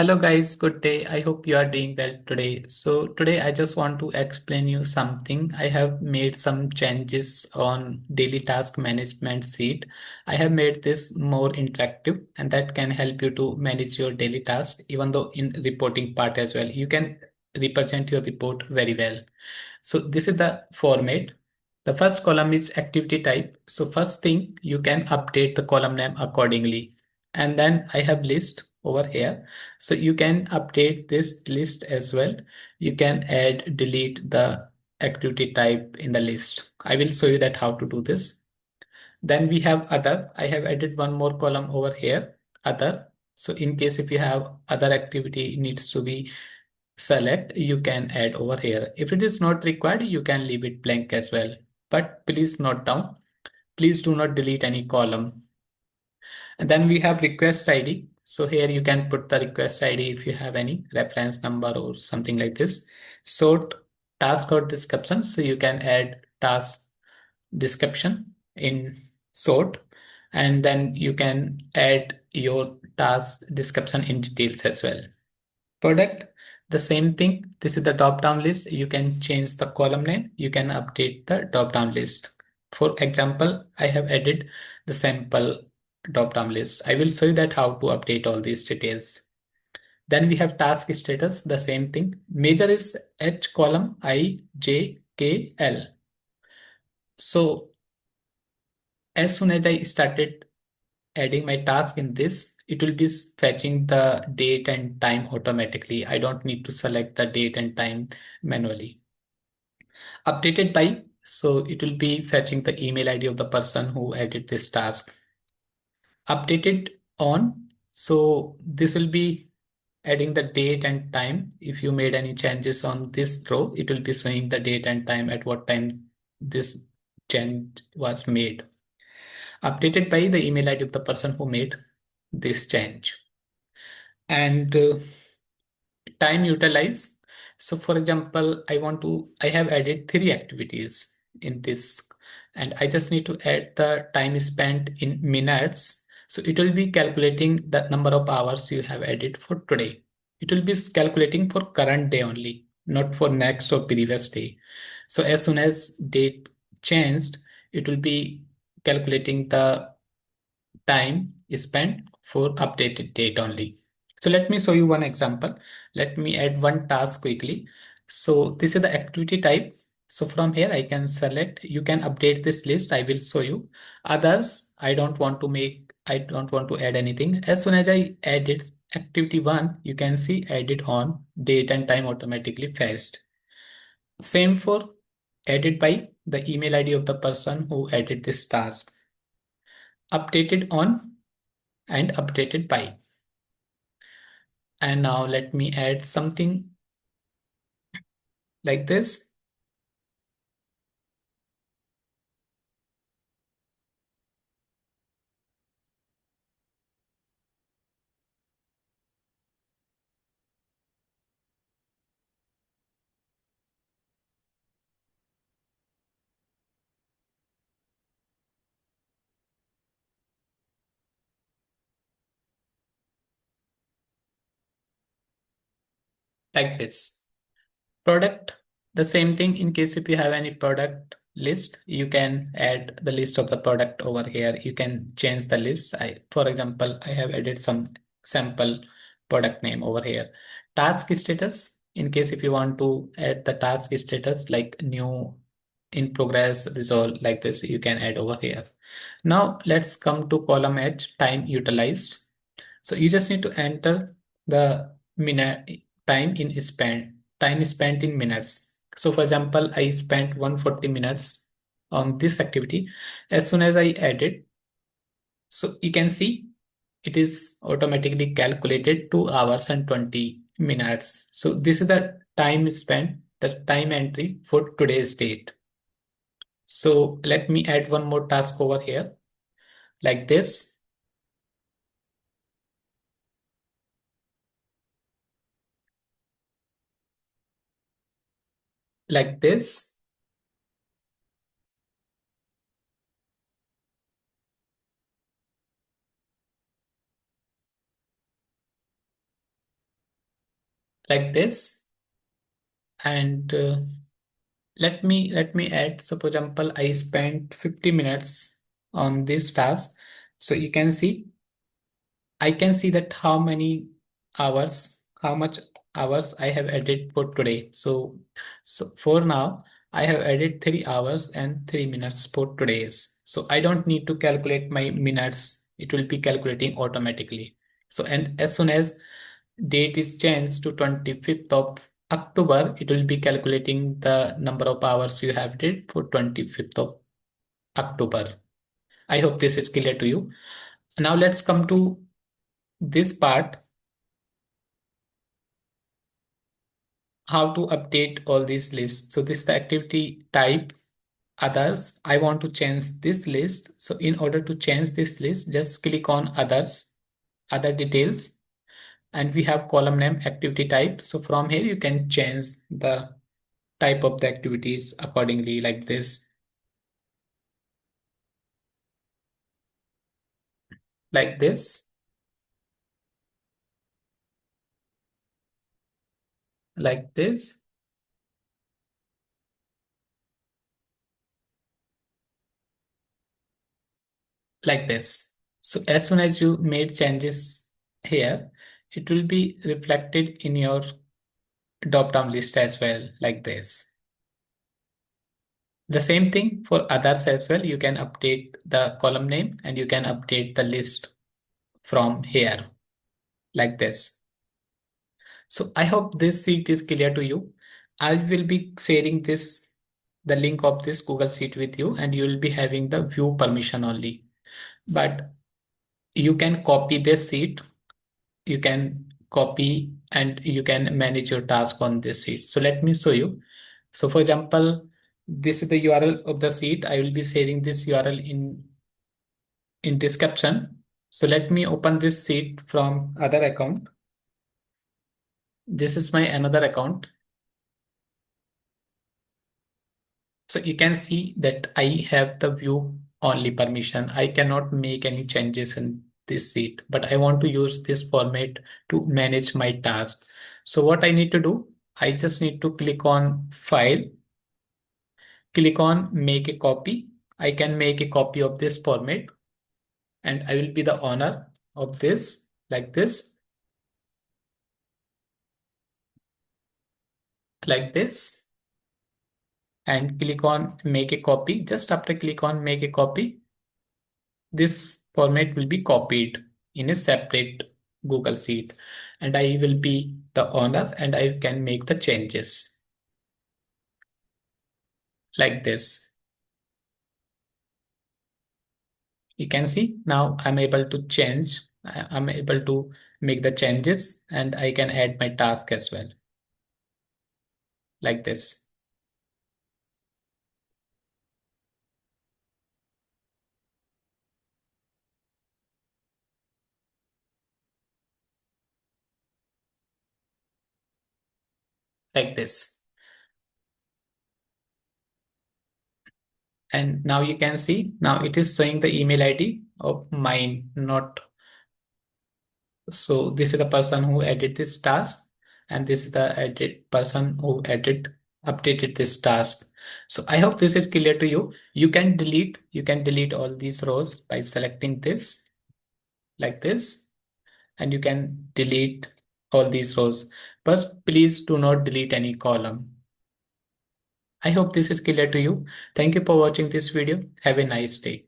Hello guys, good day. I hope you are doing well today. So today I just want to explain you something. I have made some changes on daily task management sheet. I have made this more interactive and that can help you to manage your daily tasks even though in reporting part as well. You can represent your report very well. So this is the format. The first column is activity type. So first thing you can update the column name accordingly. And then I have list over here. So you can update this list as well. You can add, delete the activity type in the list. I will show you that how to do this. Then we have other. I have added one more column over here, other. So in case if you have other activity needs to be select, you can add over here. If it is not required, you can leave it blank as well. But please note down, please do not delete any column. And then we have request ID. So here you can put the request ID if you have any reference number or something like this. Sort task or description. So you can add task description in sort, and then you can add your task description in details as well. Product, the same thing. This is the drop down list. You can change the column name. You can update the drop down list. For example, I have added the sample drop down list. I will show you that how to update all these details. Then we have task status, the same thing. Major is H column I, J, K, L. So as soon as I started adding my task in this, it will be fetching the date and time automatically. I don't need to select the date and time manually. Updated by, so it will be fetching the email ID of the person who added this task. Updated on, so this will be adding the date and time. If you made any changes on this row, it will be showing the date and time at what time this change was made. Updated by the email ID of the person who made this change. And time utilize. So for example, I have added three activities in this, and I just need to add the time spent in minutes. So it will be calculating the number of hours you have added for today. It will be calculating for current day only, not for next or previous day. So as soon as date changed, it will be calculating the time spent for updated date only. So let me show you one example. Let me add one task quickly. So this is the activity type. So from here I can select, you can update this list. I will show you. Others, I don't want to add anything. As soon as I added activity one, you can see added on date and time automatically fetched. Same for added by the email ID of the person who added this task. Updated on and updated by. And now let me add something like this. Like this. Product, the same thing. In case if you have any product list, you can add the list of the product over here. You can change the list. For example, I have added some sample product name over here. Task status, in case if you want to add the task status like new, in progress, resolve, like this, you can add over here. Now let's come to column H, time utilized. So you just need to enter the minute time in spent, time spent in minutes. So for example, I spent 140 minutes on this activity. As soon as I added, so you can see it is automatically calculated 2 hours and 20 minutes. So this is the time spent, the time entry for today's date. So let me add one more task over here like this, like this. like this. And let me add, so for example, I spent 50 minutes on this task. So you can see, I can see that how many hours, how much hours I have added for today. So for now, I have added 3 hours and 3 minutes for today's. So I don't need to calculate my minutes. It will be calculating automatically. So, and as soon as date is changed to 25th of October, it will be calculating the number of hours you have did for 25th of October. I hope this is clear to you. Now let's come to this part, how to update all these lists. So this is the activity type others. I want to change this list. So in order to change this list, just click on others, other details, and we have column name activity type. So from here you can change the type of the activities accordingly, like this, like this, like this, like this. So as soon as you made changes here, it will be reflected in your drop down list as well, like this. The same thing for others as well. You can update the column name and you can update the list from here, like this. So I hope this sheet is clear to you. I will be sharing the link of this Google Sheet with you, and you will be having the view permission only. But you can copy this sheet, you can copy and you can manage your task on this sheet. So let me show you. So for example, this is the URL of the sheet. I will be sharing this URL in description. So let me open this sheet from other account. This is my another account. So you can see that I have the view only permission. I cannot make any changes in this sheet, but I want to use this format to manage my task. So what I need to do, I just need to click on file, click on make a copy. I can make a copy of this format and I will be the owner of this, like this, like this, and click on make a copy. Just after click on make a copy, this format will be copied in a separate Google Sheet and I will be the owner and I can make the changes like this. You can see now I'm able to change, I'm able to make the changes and I can add my task as well, like this, like this. And now you can see, now it is showing the email ID of mine, not. So this is the person who added this task, and this is the edit person who updated this task. So I hope this is clear to you. You can delete all these rows by selecting this, like this, and you can delete all these rows. But please do not delete any column. I hope this is clear to you. Thank you for watching this video. Have a nice day.